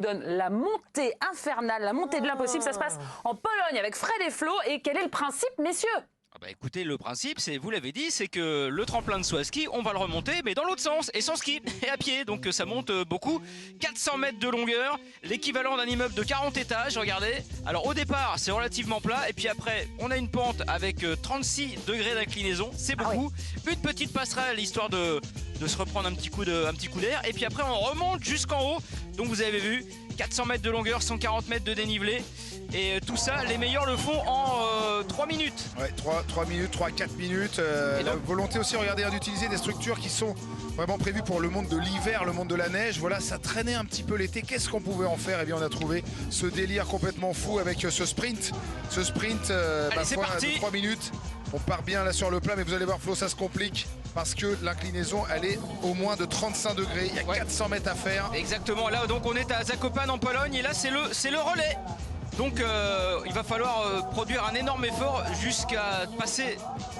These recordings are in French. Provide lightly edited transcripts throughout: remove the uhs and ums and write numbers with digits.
donne la montée infernale, la montée de l'impossible. Ça se passe en Pologne avec Fred et Flo. Et quel est le principe, messieurs? Écoutez, le principe, c'est, vous l'avez dit, c'est que le tremplin de saut à ski, on va le remonter, mais dans l'autre sens, et sans ski, et à pied. Donc ça monte beaucoup. 400 mètres de longueur, l'équivalent d'un immeuble de 40 étages, regardez. Alors au départ, c'est relativement plat, et puis après, on a une pente avec 36 degrés d'inclinaison, c'est beaucoup. Une petite passerelle, histoire de se reprendre un petit coup d'air, et puis après, on remonte jusqu'en haut. Donc vous avez vu, 400 mètres de longueur, 140 mètres de dénivelé. Et tout ça, les meilleurs le font en 3 minutes. Ouais, 3 minutes, 3-4 minutes. La volonté aussi, regardez, d'utiliser des structures qui sont vraiment prévues pour le monde de l'hiver, le monde de la neige. Voilà, ça traînait un petit peu l'été. Qu'est-ce qu'on pouvait en faire? Eh bien, on a trouvé ce délire complètement fou avec ce sprint. Ce sprint, Allez, c'est parti. de 3 minutes. On part bien là sur le plat, mais vous allez voir, Flo, ça se complique. Parce que l'inclinaison, elle est au moins de 35 degrés. Il y a 400 mètres à faire. Exactement. Là, donc, on est à Zakopane en Pologne. Et là, c'est le relais. Donc il va falloir produire un énorme effort jusqu'à passer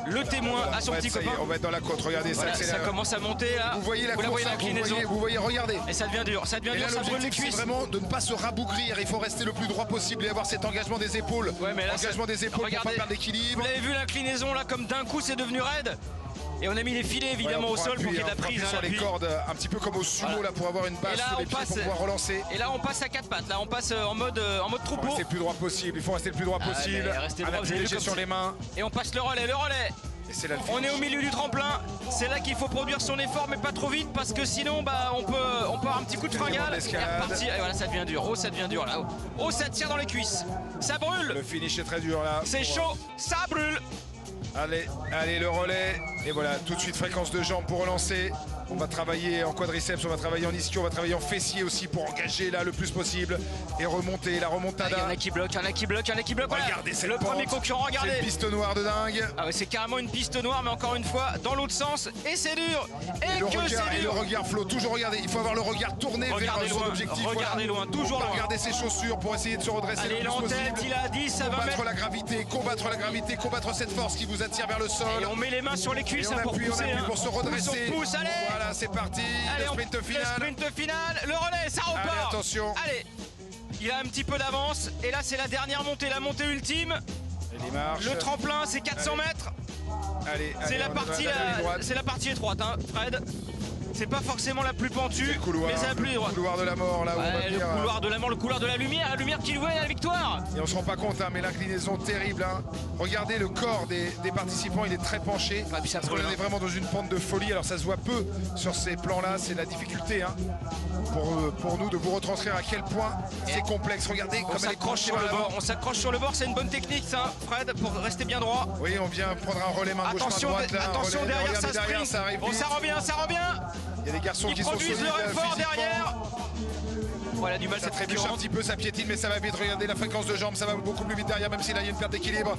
le témoin à son petit copain. On va être dans la côte, regardez, voilà, ça commence à monter là. Vous voyez la course, vous voyez, regardez. Et ça devient dur, ça brûle les cuisses. C'est vraiment de ne pas se rabougrir, il faut rester le plus droit possible et avoir cet engagement des épaules. Ouais, mais là, engagement des épaules pour pas perdre l'équilibre. Vous l'avez vu l'inclinaison là, comme d'un coup c'est devenu raide. Et on a mis les filets évidemment au sol pour qu'il y ait de la prise. Sur les cordes, un petit peu comme au sumo là pour avoir une base sous les pieds pour pouvoir relancer. Et là on passe à 4 pattes, là on passe en mode troupeau. Il faut rester le plus droit possible, il faut rester le plus droit possible. Rester droit, vous avez vu sur les mains. Et on passe le relais. Et c'est là le on est au milieu du tremplin, c'est là qu'il faut produire son effort mais pas trop vite parce que sinon on peut avoir un petit coup de fringale et repartir. Et voilà, ça devient dur, ça devient dur là. Oh, ça tire dans les cuisses, ça brûle. Le finish est très dur là. C'est chaud, ça brûle. Allez, le relais. Et voilà, tout de suite fréquence de jambes pour relancer. On va travailler en quadriceps, on va travailler en ischio, on va travailler en fessier aussi pour engager là le plus possible. Et remonter, la remontada. Il y en a qui bloquent, Regardez, c'est le premier concurrent, regardez. C'est une piste noire de dingue. Ah ouais, c'est carrément une piste noire, mais encore une fois, dans l'autre sens. Et c'est dur. Et le regard, Flo, toujours regarder. Il faut avoir le regard tourné vers son objectif. Regardez loin, toujours loin. Regardez ses chaussures pour essayer de se redresser le plus possible. Il a 10 à 20 mètres. Combattre la gravité, combattre cette force qui vous attire vers le sol. Et on met les mains sur les cuisses pour pousser. On appuie pour se redresser. On pousse, allez. Voilà, c'est parti. Allez, le sprint final. Le relais, ça repart. Allez, attention. Allez, il a un petit peu d'avance. Et là, c'est la dernière montée, la montée ultime. Le tremplin, c'est 400 mètres. Allez, c'est la partie étroite, hein, Fred. C'est pas forcément la plus pentue, mais c'est la plus droite. Le couloir de la mort, là où on va venir. Le couloir de la mort, le couloir de la lumière qui louait à la victoire. Et on se rend pas compte, hein, mais l'inclinaison terrible. Hein. Regardez le corps des participants, il est très penché. Parce qu'on est vraiment dans une pente de folie. Alors ça se voit peu sur ces plans-là, c'est la difficulté hein, pour nous de vous retranscrire à quel point c'est complexe. Regardez comme elle est accroche sur le bord. On s'accroche sur le bord, c'est une bonne technique ça, Fred, pour rester bien droit. Oui, on vient prendre un relais main gauche, main droite. Là, attention relais, derrière, ça sprint. Ça arrive bon, ça revient. Il y a des garçons qui sont solides leur effort derrière. Voilà, du mal, ça trébuche un petit peu, ça piétine, mais ça va vite. Regardez la fréquence de jambes, ça va beaucoup plus vite derrière, même s'il y a une perte d'équilibre.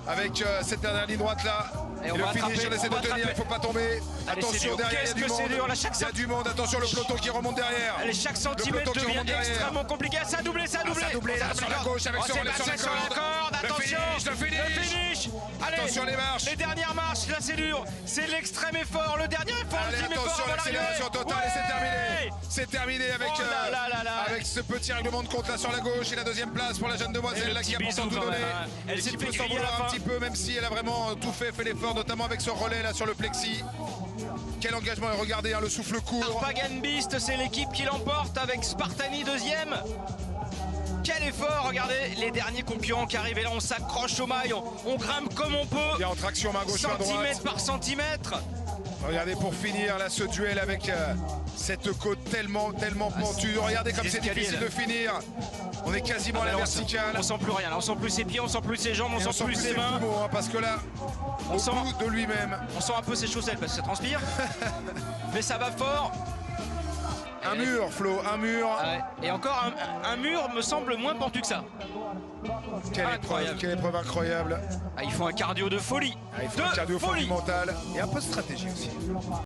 Avec cette dernière ligne droite là. Et le finish, on essaie de tenir, il ne faut pas tomber. Allez, attention derrière, il y a du monde. Il y a du monde, attention, le peloton qui remonte derrière. Allez, chaque centimètre devient extrêmement compliqué. Ça a doublé. Ça a doublé là, sur la gauche avec ce relais sur la corde. Attention, le finish. Allez, attention les marches. Les dernières marches, là c'est dur. C'est l'extrême effort, le dernier effort. Allez, attention, l'accélération totale et c'est terminé. C'est terminé avec ce petit règlement de compte là sur la gauche et la deuxième place pour la jeune demoiselle là qui a pourtant tout donné. Elle s'est peut s'en vouloir un petit peu, même si elle a vraiment tout fait l'effort, notamment avec ce relais là sur le plexi. Quel engagement, et regardez hein, le souffle court. Harpagan Beast, c'est l'équipe qui l'emporte avec Spartani deuxième. Quel effort, regardez les derniers concurrents qui arrivent et là on s'accroche au mailles, on grimpe comme on peut. Bien en traction main gauche, main droite. Centimètre par centimètre. Regardez pour finir là ce duel avec cette côte tellement pentue. Regardez comme c'est difficile de finir. On est quasiment à la verticale. On sent plus rien, là. On sent plus ses pieds, on sent plus ses jambes, on sent plus ses mains. Poumons, hein, parce que là, on sent de lui-même. On sent un peu ses chaussettes parce que ça transpire. Mais ça va fort. Un mur, Flo, un mur. Et encore un mur me semble moins pentu que ça. Quelle épreuve incroyable. Il faut un cardio de folie. Il faut un cardio de folie mentale et un peu de stratégie aussi.